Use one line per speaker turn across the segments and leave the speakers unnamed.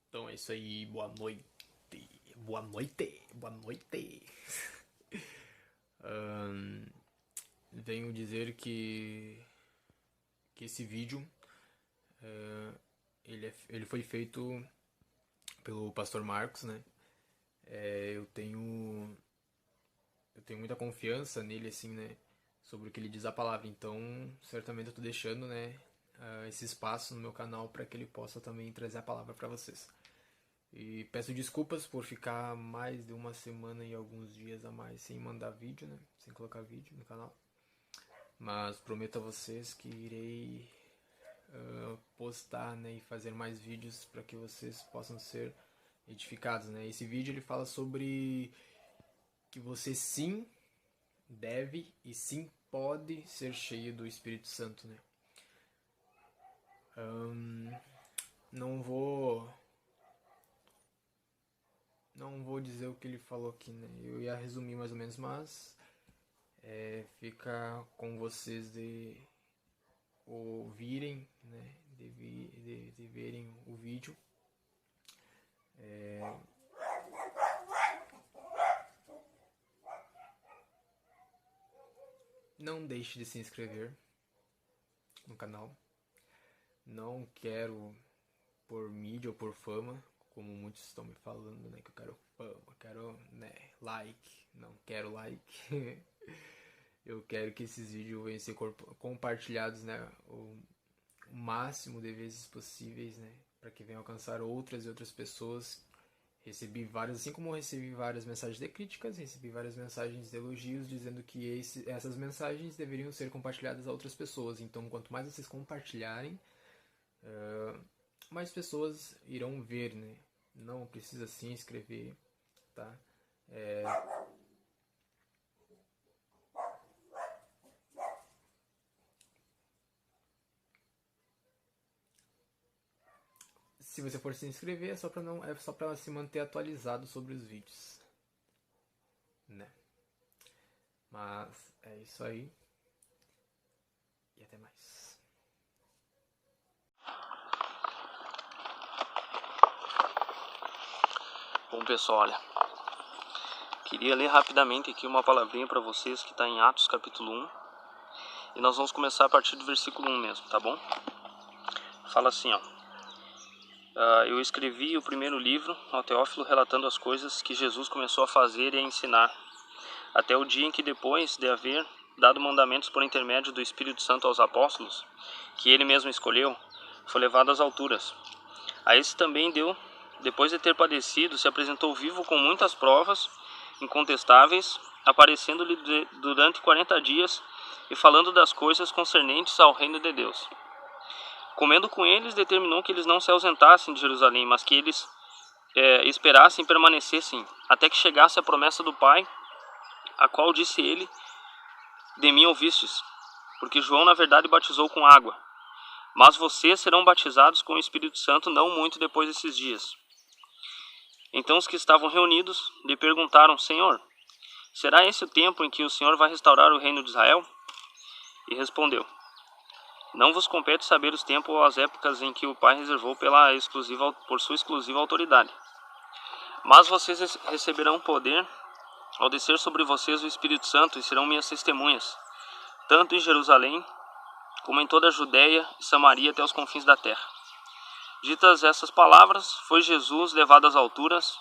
Então é isso aí, boa noite. Boa noite, boa noite. Ahn, Venho dizer que esse vídeo ele foi feito pelo Pastor Marcos, né? Eu tenho muita confiança nele, assim, né? Sobre o que ele diz a palavra. Então, certamente eu tô deixando, né? Esse espaço no meu canal para que ele possa também trazer a palavra para vocês. E peço desculpas por ficar mais de uma semana e alguns dias a mais sem mandar vídeo, né? Sem colocar vídeo no canal. Mas prometo a vocês que irei postar, né, e fazer mais vídeos para que vocês possam ser edificados, né? Esse vídeo ele fala sobre que você sim deve e sim pode ser cheio do Espírito Santo, né? Não vou não vou dizer o que ele falou aqui, né? Eu ia resumir mais ou menos, mas fica com vocês de ouvirem, né? De verem o vídeo. Não deixe de se inscrever no canal. Não quero por mídia ou por fama, como muitos estão me falando, né? Que eu quero fama, eu quero, né, like. Não quero like. Eu quero que esses vídeos venham ser compartilhados, né? O máximo de vezes possíveis, né? Para que venham alcançar outras e outras pessoas. Recebi várias, assim como eu recebi várias mensagens de críticas, recebi várias mensagens de elogios dizendo que essas mensagens deveriam ser compartilhadas a outras pessoas. Então, quanto mais vocês compartilharem, mais pessoas irão ver, né? Não precisa se inscrever, tá? Se você for se inscrever, é só para se manter atualizado sobre os vídeos, né? Mas é isso aí e até mais.
Bom, pessoal, olha, queria ler rapidamente aqui uma palavrinha para vocês que está em Atos capítulo 1. E nós vamos começar a partir do versículo 1 mesmo, tá bom? Fala assim, ó. Eu escrevi o primeiro livro ao Teófilo relatando as coisas que Jesus começou a fazer e a ensinar, até o dia em que, depois de haver dado mandamentos por intermédio do Espírito Santo aos apóstolos, que ele mesmo escolheu, foi levado às alturas. A esse também deu, depois de ter padecido, se apresentou vivo com muitas provas incontestáveis, aparecendo-lhe durante 40 dias e falando das coisas concernentes ao reino de Deus. Comendo com eles, determinou que eles não se ausentassem de Jerusalém, mas que eles esperassem e permanecessem, até que chegasse a promessa do Pai, a qual disse ele: de mim ouvistes, porque João na verdade batizou com água, mas vocês serão batizados com o Espírito Santo não muito depois desses dias. Então os que estavam reunidos lhe perguntaram: Senhor, será esse o tempo em que o Senhor vai restaurar o reino de Israel? E respondeu: Não vos compete saber os tempos ou as épocas em que o Pai reservou por sua exclusiva autoridade. Mas vocês receberão poder ao descer sobre vocês o Espírito Santo e serão minhas testemunhas, tanto em Jerusalém como em toda a Judéia e Samaria até os confins da terra. Ditas essas palavras, foi Jesus levado às alturas,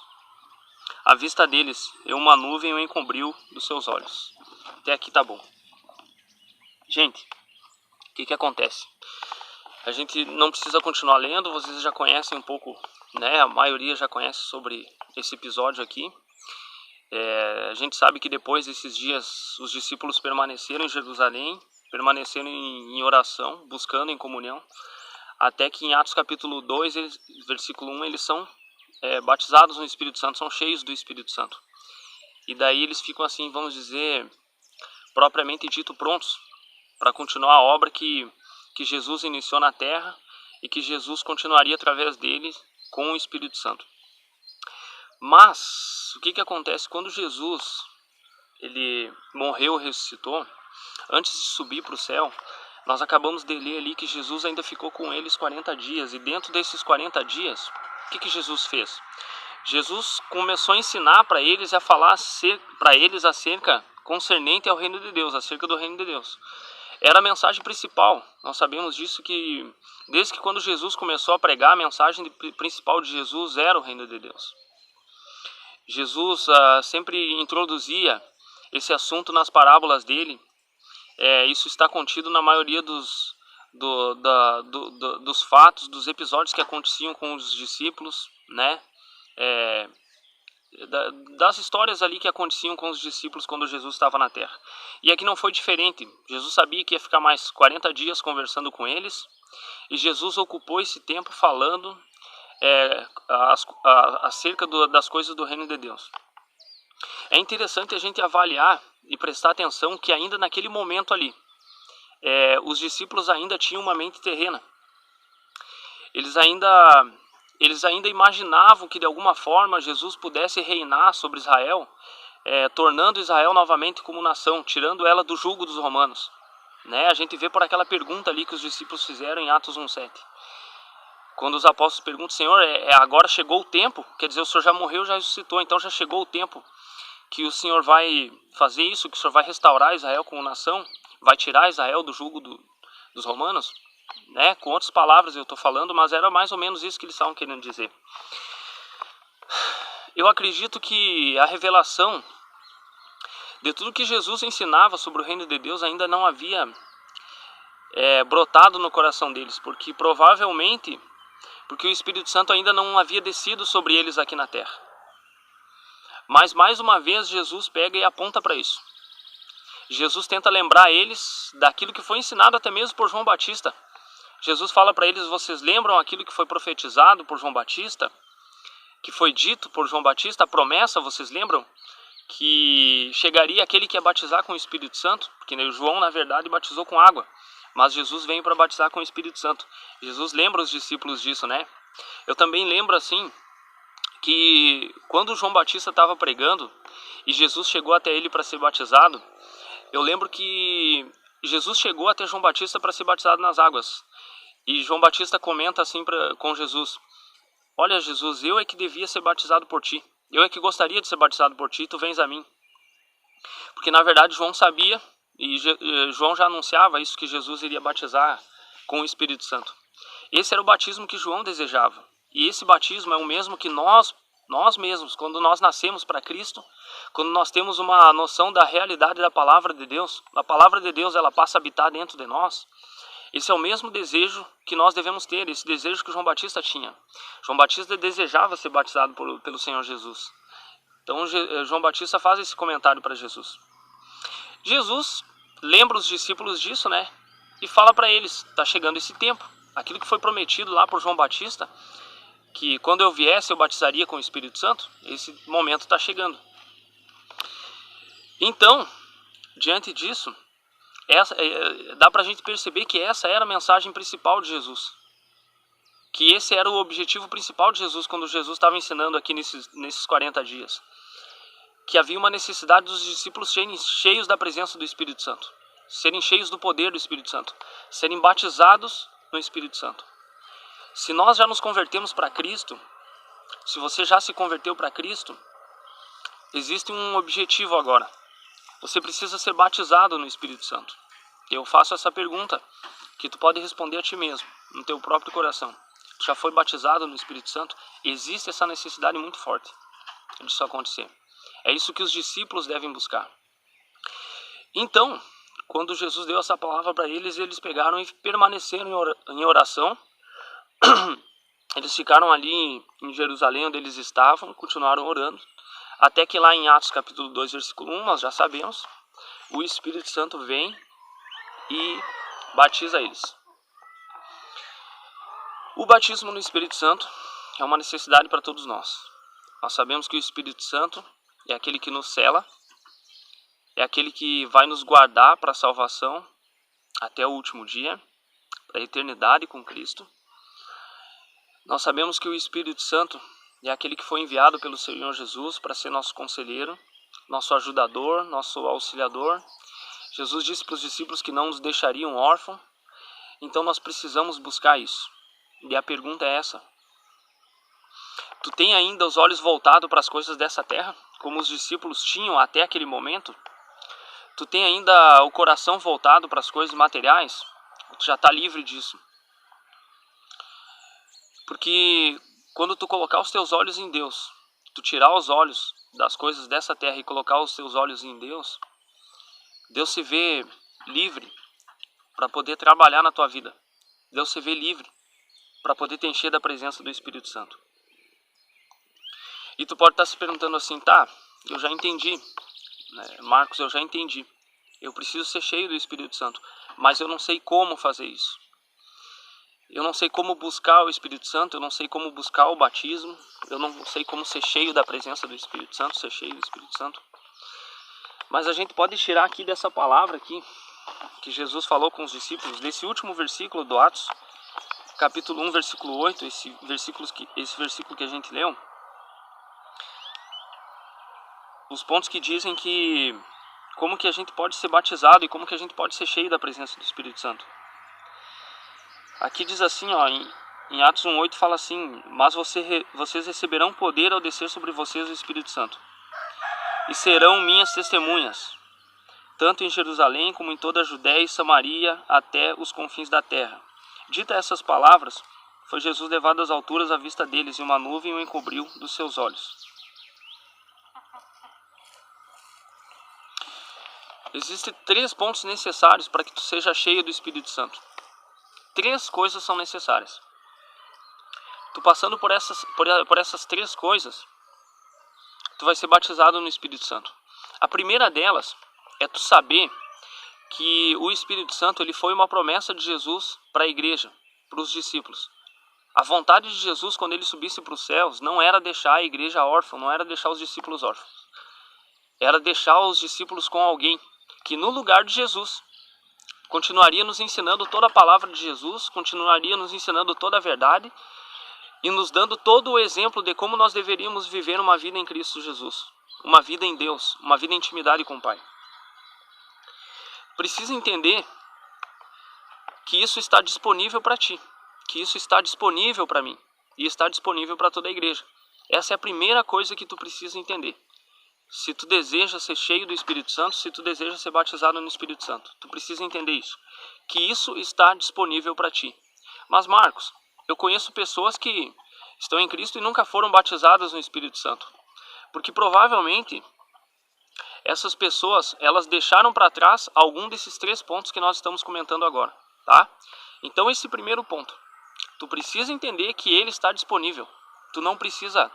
à vista deles, e uma nuvem o encobriu dos seus olhos. Até aqui tá bom. Gente, o que acontece? A gente não precisa continuar lendo, vocês já conhecem um pouco, né? A maioria já conhece sobre esse episódio aqui. A gente sabe que depois desses dias os discípulos permaneceram em Jerusalém, permaneceram em oração, buscando em comunhão, até que em Atos capítulo 2, versículo 1, eles são batizados no Espírito Santo, são cheios do Espírito Santo. E daí eles ficam assim, vamos dizer, propriamente dito, prontos para continuar a obra que Jesus iniciou na terra e que Jesus continuaria através deles com o Espírito Santo. Mas o que acontece quando Jesus ele morreu e ressuscitou? Antes de subir para o céu, nós acabamos de ler ali que Jesus ainda ficou com eles 40 dias. E dentro desses 40 dias, O que Jesus fez? Jesus começou a ensinar para eles e a falar para eles acerca concernente ao reino de Deus, acerca do reino de Deus. Era a mensagem principal. Nós sabemos disso, que desde que quando Jesus começou a pregar, a mensagem principal de Jesus era o reino de Deus. Jesus sempre introduzia esse assunto nas parábolas dele. Isso está contido na maioria dos fatos, dos episódios que aconteciam com os discípulos, né? Das histórias ali que aconteciam com os discípulos quando Jesus estava na terra. E aqui não foi diferente. Jesus sabia que ia ficar mais 40 dias conversando com eles, e Jesus ocupou esse tempo falando acerca das coisas do reino de Deus. É interessante a gente avaliar e prestar atenção que ainda naquele momento ali, os discípulos ainda tinham uma mente terrena. Eles ainda imaginavam que de alguma forma Jesus pudesse reinar sobre Israel, tornando Israel novamente como nação, tirando ela do jugo dos romanos. Né? A gente vê por aquela pergunta ali que os discípulos fizeram em Atos 1:7. Quando os apóstolos perguntam: Senhor, agora chegou o tempo? Quer dizer, o Senhor já morreu, já ressuscitou, então já chegou o tempo que o Senhor vai fazer isso, que o Senhor vai restaurar Israel como nação, vai tirar Israel do jugo dos romanos? Né? Com outras palavras eu estou falando, mas era mais ou menos isso que eles estavam querendo dizer. Eu acredito que a revelação de tudo que Jesus ensinava sobre o reino de Deus ainda não havia brotado no coração deles, porque provavelmente porque o Espírito Santo ainda não havia descido sobre eles aqui na terra. Mas mais uma vez Jesus pega e aponta para isso. Jesus tenta lembrar eles daquilo que foi ensinado até mesmo por João Batista. Jesus fala para eles: vocês lembram aquilo que foi profetizado por João Batista? Que foi dito por João Batista, a promessa, vocês lembram? Que chegaria aquele que ia batizar com o Espírito Santo, porque João na verdade batizou com água, mas Jesus veio para batizar com o Espírito Santo. Jesus lembra os discípulos disso, né? Eu também lembro assim, que quando João Batista estava pregando e Jesus chegou até ele para ser batizado, eu lembro que Jesus chegou até João Batista para ser batizado nas águas. E João Batista comenta assim com Jesus: olha, Jesus, eu é que devia ser batizado por ti. Eu é que gostaria de ser batizado por ti, tu vens a mim. Porque na verdade João sabia, e João já anunciava isso, que Jesus iria batizar com o Espírito Santo. Esse era o batismo que João desejava. E esse batismo é o mesmo que nós mesmos, quando nós nascemos para Cristo, quando nós temos uma noção da realidade da palavra de Deus, a palavra de Deus ela passa a habitar dentro de nós. Esse é o mesmo desejo que nós devemos ter, esse desejo que João Batista tinha. João Batista desejava ser batizado pelo Senhor Jesus. Então João Batista faz esse comentário para Jesus. Jesus lembra os discípulos disso, né? E fala para eles: está chegando esse tempo. Aquilo que foi prometido lá por João Batista, que quando eu viesse eu batizaria com o Espírito Santo, esse momento está chegando. Então, diante disso, dá para a gente perceber que essa era a mensagem principal de Jesus. Que esse era o objetivo principal de Jesus quando Jesus estava ensinando aqui nesses 40 dias. Que havia uma necessidade dos discípulos serem cheios da presença do Espírito Santo. Serem cheios do poder do Espírito Santo. Serem batizados no Espírito Santo. Se nós já nos convertemos para Cristo, se você já se converteu para Cristo, existe um objetivo agora. Você precisa ser batizado no Espírito Santo. Eu faço essa pergunta que tu pode responder a ti mesmo, no teu próprio coração. Tu já foi batizado no Espírito Santo? Existe essa necessidade muito forte disso acontecer. É isso que os discípulos devem buscar. Então, quando Jesus deu essa palavra para eles, eles pegaram e permaneceram em oração. Eles ficaram ali em Jerusalém, onde eles estavam, e continuaram orando. Até que lá em Atos capítulo 2, versículo 1, nós já sabemos, o Espírito Santo vem e batiza eles. O batismo no Espírito Santo é uma necessidade para todos nós. Nós sabemos que o Espírito Santo é aquele que nos sela, é aquele que vai nos guardar para a salvação até o último dia, para a eternidade com Cristo. Nós sabemos que o Espírito Santo é aquele que foi enviado pelo Senhor Jesus para ser nosso conselheiro, nosso ajudador, nosso auxiliador. Jesus disse para os discípulos que não nos deixariam órfãos, então nós precisamos buscar isso. E a pergunta é essa: Tu tem ainda os olhos voltados para as coisas dessa terra, como os discípulos tinham até aquele momento? Tu tem ainda o coração voltado para as coisas materiais? Tu já está livre disso? Porque quando tu colocar os teus olhos em Deus, tu tirar os olhos das coisas dessa terra e colocar os teus olhos em Deus, Deus se vê livre para poder trabalhar na tua vida. Deus se vê livre para poder te encher da presença do Espírito Santo. E tu pode estar se perguntando assim, tá, eu já entendi, né? Marcos, eu já entendi. Eu preciso ser cheio do Espírito Santo, mas eu não sei como fazer isso. Eu não sei como buscar o Espírito Santo, eu não sei como buscar o batismo, eu não sei como ser cheio da presença do Espírito Santo, ser cheio do Espírito Santo. Mas a gente pode tirar aqui dessa palavra aqui, que Jesus falou com os discípulos, desse último versículo do Atos, capítulo 1, versículo 8, esse versículo que a gente leu, os pontos que dizem que como que a gente pode ser batizado e como que a gente pode ser cheio da presença do Espírito Santo. Aqui diz assim, ó, em Atos 1:8 fala assim, mas vocês receberão poder ao descer sobre vocês o Espírito Santo, e serão minhas testemunhas, tanto em Jerusalém como em toda a Judéia e Samaria, até os confins da terra. Dita essas palavras, foi Jesus levado às alturas à vista deles, e uma nuvem o encobriu dos seus olhos. Existem 3 pontos necessários para que tu seja cheio do Espírito Santo. 3 coisas são necessárias. Tu passando por essas 3 coisas, tu vai ser batizado no Espírito Santo. A primeira delas é tu saber que o Espírito Santo ele foi uma promessa de Jesus para a igreja, para os discípulos. A vontade de Jesus quando ele subisse para os céus não era deixar a igreja órfã, não era deixar os discípulos órfãos. Era deixar os discípulos com alguém que no lugar de Jesus continuaria nos ensinando toda a palavra de Jesus, continuaria nos ensinando toda a verdade e nos dando todo o exemplo de como nós deveríamos viver uma vida em Cristo Jesus, uma vida em Deus, uma vida em intimidade com o Pai. Precisa entender que isso está disponível para ti, que isso está disponível para mim e está disponível para toda a igreja. Essa é a primeira coisa que tu precisa entender. Se tu deseja ser cheio do Espírito Santo, se tu deseja ser batizado no Espírito Santo, tu precisa entender isso, que isso está disponível para ti. Mas Marcos, eu conheço pessoas que estão em Cristo e nunca foram batizadas no Espírito Santo, porque provavelmente essas pessoas, elas deixaram para trás algum desses 3 pontos que nós estamos comentando agora, tá? Então esse primeiro ponto, tu precisa entender que ele está disponível, tu não precisa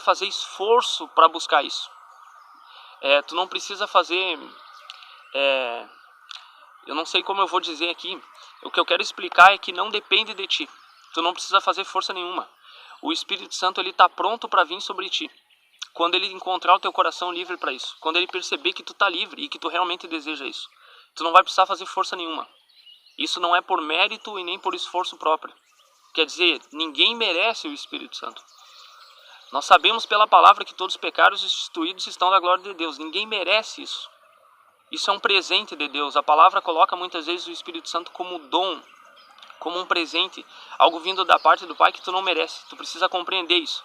fazer esforço para buscar isso. Tu não precisa fazer... eu não sei como eu vou dizer aqui. O que eu quero explicar é que não depende de ti. Tu não precisa fazer força nenhuma. O Espírito Santo ele está pronto para vir sobre ti. Quando ele encontrar o teu coração livre para isso. Quando ele perceber que tu está livre e que tu realmente deseja isso. Tu não vai precisar fazer força nenhuma. Isso não é por mérito e nem por esforço próprio. Quer dizer, ninguém merece o Espírito Santo. Nós sabemos pela palavra que todos os pecados destituídos estão da glória de Deus. Ninguém merece isso. Isso é um presente de Deus. A palavra coloca muitas vezes o Espírito Santo como dom, como um presente, algo vindo da parte do Pai que tu não merece. Tu precisa compreender isso,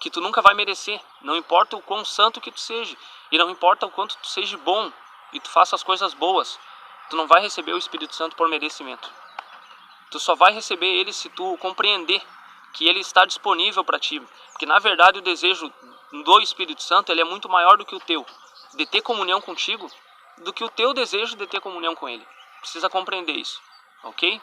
que tu nunca vai merecer. Não importa o quão santo que tu seja, e não importa o quanto tu seja bom, e tu faça as coisas boas, tu não vai receber o Espírito Santo por merecimento. Tu só vai receber ele se tu compreender que ele está disponível para ti. Porque na verdade o desejo do Espírito Santo ele é muito maior do que o teu, de ter comunhão contigo, do que o teu desejo de ter comunhão com ele. Precisa compreender isso, ok?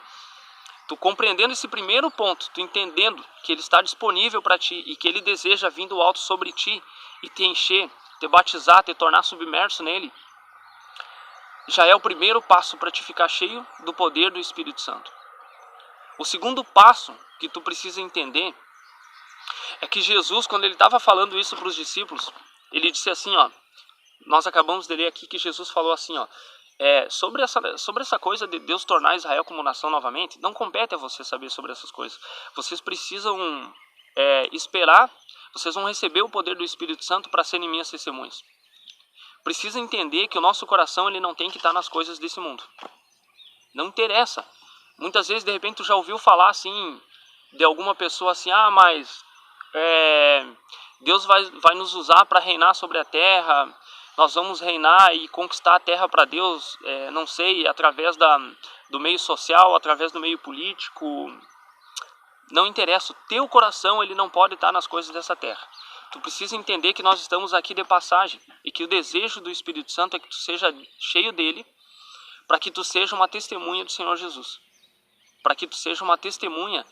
Tu compreendendo esse primeiro ponto, tu entendendo que ele está disponível para ti e que ele deseja vir do alto sobre ti e te encher, te batizar, te tornar submerso nele, já é o primeiro passo para te ficar cheio do poder do Espírito Santo. O segundo passo que tu precisa entender é que Jesus, quando ele estava falando isso para os discípulos, ele disse assim, ó, nós acabamos de ler aqui que Jesus falou assim, ó, sobre essa coisa de Deus tornar Israel como nação novamente, não compete a você saber sobre essas coisas. Vocês precisam esperar, vocês vão receber o poder do Espírito Santo para serem minhas testemunhas. Precisa entender que o nosso coração ele não tem que estar nas coisas desse mundo. Não interessa. Muitas vezes, de repente, tu já ouviu falar assim, de alguma pessoa assim, mas Deus vai nos usar para reinar sobre a terra, nós vamos reinar e conquistar a terra para Deus, não sei, através do meio social, através do meio político, não interessa, o teu coração ele não pode estar nas coisas dessa terra. Tu precisa entender que nós estamos aqui de passagem e que o desejo do Espírito Santo é que tu seja cheio dele, para que tu seja uma testemunha do Senhor Jesus, para que tu seja uma testemunha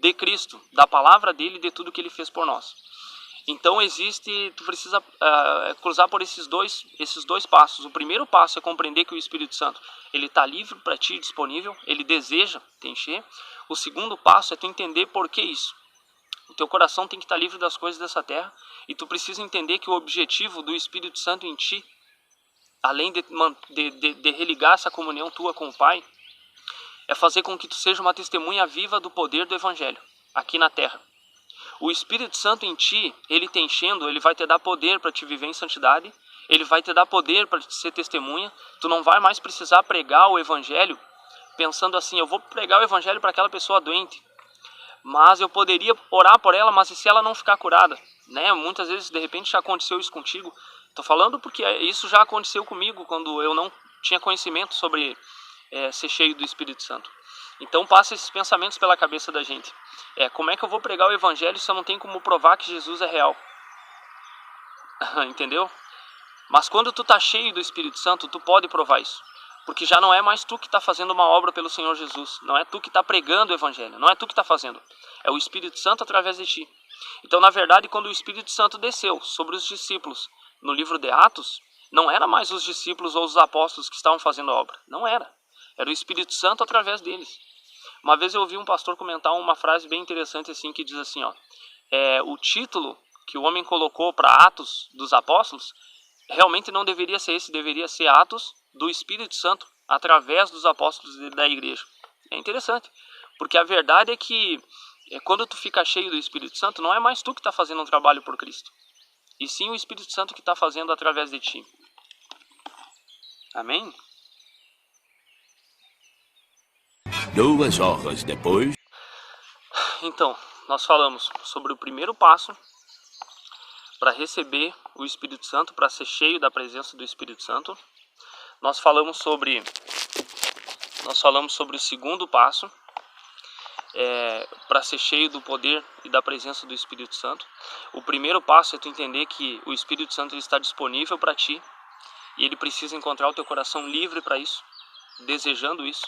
de Cristo, da palavra dele e de tudo que ele fez por nós. Então tu precisa cruzar por esses dois passos. O primeiro passo é compreender que o Espírito Santo ele está livre para ti, disponível, ele deseja te encher. O segundo passo é tu entender por que isso. O teu coração tem que estar livre das coisas dessa terra e tu precisa entender que o objetivo do Espírito Santo em ti, além de religar essa comunhão tua com o Pai, é fazer com que tu seja uma testemunha viva do poder do Evangelho aqui na terra. O Espírito Santo em ti, ele te enchendo, ele vai te dar poder para te viver em santidade, ele vai te dar poder para te ser testemunha. Tu não vai mais precisar pregar o Evangelho pensando assim, eu vou pregar o Evangelho para aquela pessoa doente, mas eu poderia orar por ela, mas e se ela não ficar curada? Né? Muitas vezes, de repente, já aconteceu isso contigo. Estou falando porque isso já aconteceu comigo quando eu não tinha conhecimento sobre ser cheio do Espírito Santo. Então passa esses pensamentos pela cabeça da gente. Como é que eu vou pregar o Evangelho se eu não tenho como provar que Jesus é real? Entendeu? Mas quando tu tá cheio do Espírito Santo, tu pode provar isso. Porque já não é mais tu que está fazendo uma obra pelo Senhor Jesus. Não é tu que está pregando o Evangelho. Não é tu que está fazendo. É o Espírito Santo através de ti. Então, na verdade, quando o Espírito Santo desceu sobre os discípulos no livro de Atos, não era mais os discípulos ou os apóstolos que estavam fazendo a obra. Não era. Era o Espírito Santo através deles. Uma vez eu ouvi um pastor comentar uma frase bem interessante assim, que diz assim, o título que o homem colocou para Atos dos Apóstolos, realmente não deveria ser esse, deveria ser Atos do Espírito Santo através dos apóstolos da igreja. É interessante, porque a verdade é que quando tu fica cheio do Espírito Santo, não é mais tu que está fazendo um trabalho por Cristo, e sim o Espírito Santo que está fazendo através de ti. Amém?
2 horas depois.
Então, nós falamos sobre o primeiro passo para receber o Espírito Santo, para ser cheio da presença do Espírito Santo. Nós falamos sobre o segundo passo, para ser cheio do poder e da presença do Espírito Santo. O primeiro passo é tu entender que o Espírito Santo ele está disponível para ti e ele precisa encontrar o teu coração livre para isso, desejando isso.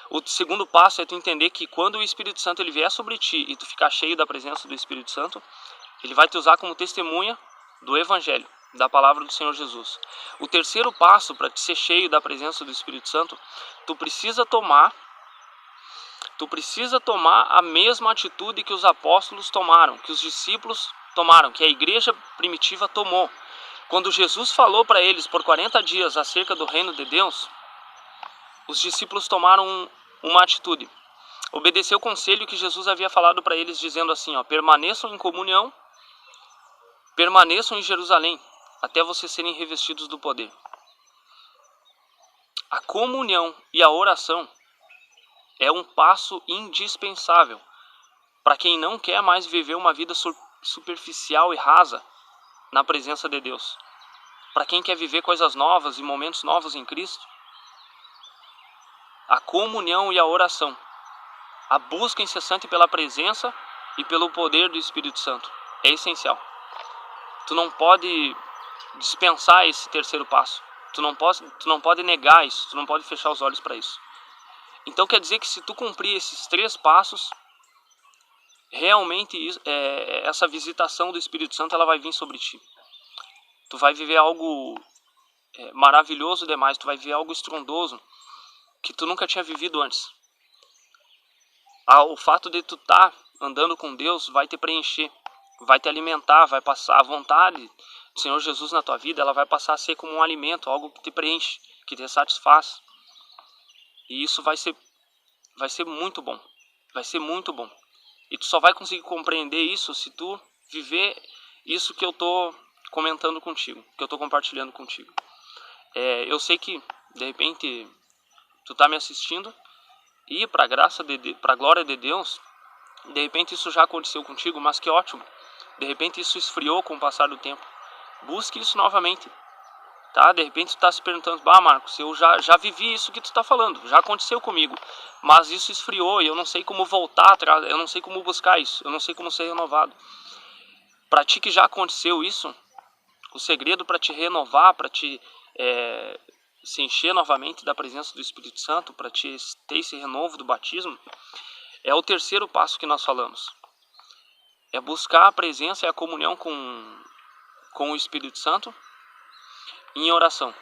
O segundo passo é tu entender que quando o Espírito Santo ele vier sobre ti e tu ficar cheio da presença do Espírito Santo, ele vai te usar como testemunha do Evangelho, da palavra do Senhor Jesus. O terceiro passo para te ser cheio da presença do Espírito Santo, tu precisa tomar a mesma atitude que os apóstolos tomaram, que os discípulos tomaram, que a igreja primitiva tomou. Quando Jesus falou para eles por 40 dias acerca do reino de Deus, os discípulos tomaram uma atitude. Obedeceu o conselho que Jesus havia falado para eles, dizendo assim, permaneçam em comunhão, permaneçam em Jerusalém, até vocês serem revestidos do poder. A comunhão e a oração é um passo indispensável para quem não quer mais viver uma vida superficial e rasa na presença de Deus. Para quem quer viver coisas novas e momentos novos em Cristo, a comunhão e a oração, a busca incessante pela presença e pelo poder do Espírito Santo é essencial. Tu não pode dispensar esse terceiro passo. Tu não pode negar isso, tu não pode fechar os olhos para isso. Então quer dizer que se tu cumprir esses 3 passos, realmente essa visitação do Espírito Santo ela vai vir sobre ti. Tu vai viver algo maravilhoso demais, tu vai viver algo estrondoso que tu nunca tinha vivido antes. O fato de tu estar andando com Deus vai te preencher, vai te alimentar, vai passar a vontade do Senhor Jesus na tua vida, ela vai passar a ser como um alimento, algo que te preenche, que te satisfaz. E isso vai ser muito bom, vai ser muito bom. E tu só vai conseguir compreender isso se tu viver isso que eu estou comentando contigo, que eu estou compartilhando contigo. Eu sei que, de repente, tu está me assistindo e para a glória de Deus, De repente isso já aconteceu contigo, mas que ótimo. De repente isso esfriou com o passar do tempo. Busque isso novamente. Tá? De repente tu está se perguntando, Marcos, eu já vivi isso que tu está falando, já aconteceu comigo, mas isso esfriou e eu não sei como voltar atrás, eu não sei como buscar isso, eu não sei como ser renovado. Para ti que já aconteceu isso, o segredo para te renovar, para te se encher novamente da presença do Espírito Santo, para te ter esse renovo do batismo, é o terceiro passo que nós falamos. É buscar a presença e a comunhão com o Espírito Santo em oração.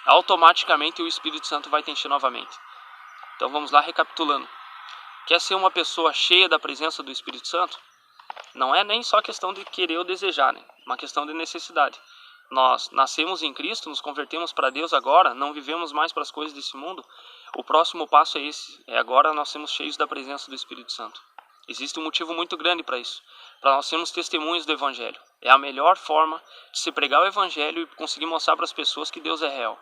Automaticamente o Espírito Santo vai te encher novamente. Então vamos lá, recapitulando. Quer ser uma pessoa cheia da presença do Espírito Santo? Não é nem só questão de querer ou desejar, né? Uma questão de necessidade. Nós nascemos em Cristo, nos convertemos para Deus agora, não vivemos mais para as coisas desse mundo. O próximo passo é esse, agora nós sermos cheios da presença do Espírito Santo. Existe um motivo muito grande para isso, para nós sermos testemunhos do Evangelho. É a melhor forma de se pregar o Evangelho e conseguir mostrar para as pessoas que Deus é real.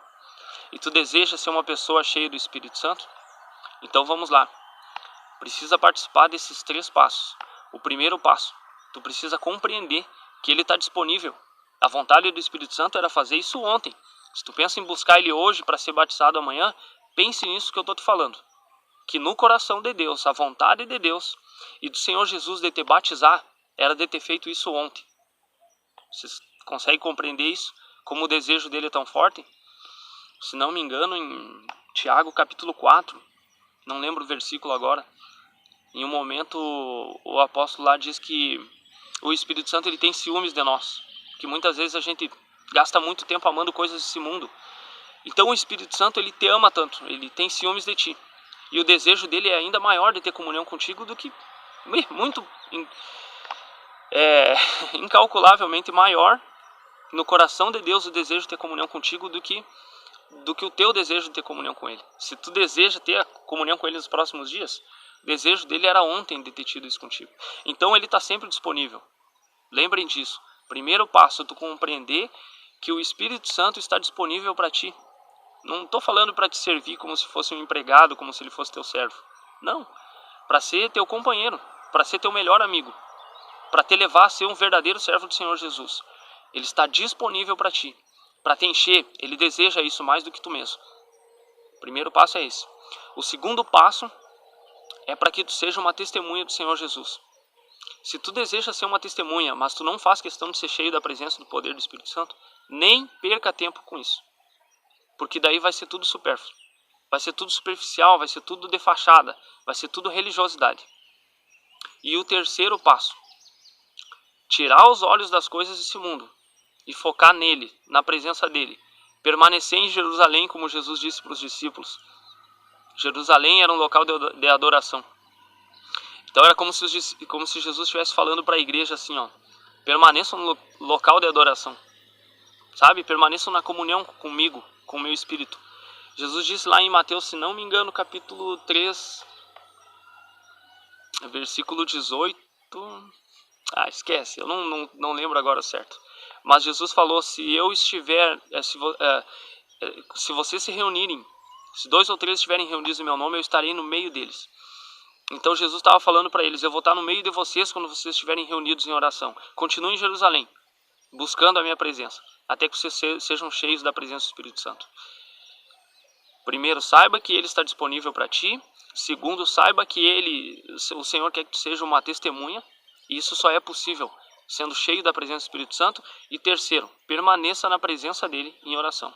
E tu deseja ser uma pessoa cheia do Espírito Santo? Então vamos lá. Precisa participar desses 3 passos. O primeiro passo, tu precisa compreender que ele está disponível. A vontade do Espírito Santo era fazer isso ontem. Se tu pensa em buscar ele hoje para ser batizado amanhã, pense nisso que eu estou te falando. Que no coração de Deus, a vontade de Deus e do Senhor Jesus de te batizar, era de ter feito isso ontem. Vocês conseguem compreender isso? Como o desejo dele é tão forte? Se não me engano, em Tiago capítulo 4, não lembro o versículo agora, em um momento o apóstolo lá diz que o Espírito Santo ele tem ciúmes de nós, que muitas vezes a gente gasta muito tempo amando coisas desse mundo. Então o Espírito Santo ele te ama tanto, ele tem ciúmes de ti. E o desejo dele é ainda maior de ter comunhão contigo do que incalculavelmente maior no coração de Deus o desejo de ter comunhão contigo do que o teu desejo de ter comunhão com ele. Se tu deseja ter a comunhão com ele nos próximos dias, o desejo dele era ontem de ter tido isso contigo. Então ele está sempre disponível. Lembrem disso. Primeiro passo é tu compreender que o Espírito Santo está disponível para ti. Não estou falando para te servir como se fosse um empregado, como se ele fosse teu servo. Não. Para ser teu companheiro, para ser teu melhor amigo, para te levar a ser um verdadeiro servo do Senhor Jesus. Ele está disponível para ti, para te encher. Ele deseja isso mais do que tu mesmo. O primeiro passo é esse. O segundo passo é para que tu seja uma testemunha do Senhor Jesus. Se tu deseja ser uma testemunha, mas tu não faz questão de ser cheio da presença do poder do Espírito Santo, nem perca tempo com isso. Porque daí vai ser tudo supérfluo. Vai ser tudo superficial, vai ser tudo de fachada, vai ser tudo religiosidade. E o terceiro passo, tirar os olhos das coisas desse mundo e focar nele, na presença dele. Permanecer em Jerusalém, como Jesus disse para os discípulos. Jerusalém era um local de adoração. Então era como se Jesus estivesse falando para a igreja assim, ó, permaneçam no local de adoração. Sabe? Permaneçam na comunhão comigo, com o meu espírito. Jesus disse lá em Mateus, se não me engano, capítulo 3, versículo 18. Esquece, eu não lembro agora certo. Mas Jesus falou, se eu estiver, se vocês se reunirem, se 2 ou 3 estiverem reunidos em meu nome, eu estarei no meio deles. Então Jesus estava falando para eles, eu vou estar no meio de vocês quando vocês estiverem reunidos em oração. Continuem em Jerusalém, buscando a minha presença, até que vocês sejam cheios da presença do Espírito Santo. Primeiro, saiba que ele está disponível para ti. Segundo, saiba que o Senhor quer que tu seja uma testemunha. E isso só é possível sendo cheio da presença do Espírito Santo. E terceiro, permaneça na presença dele em oração.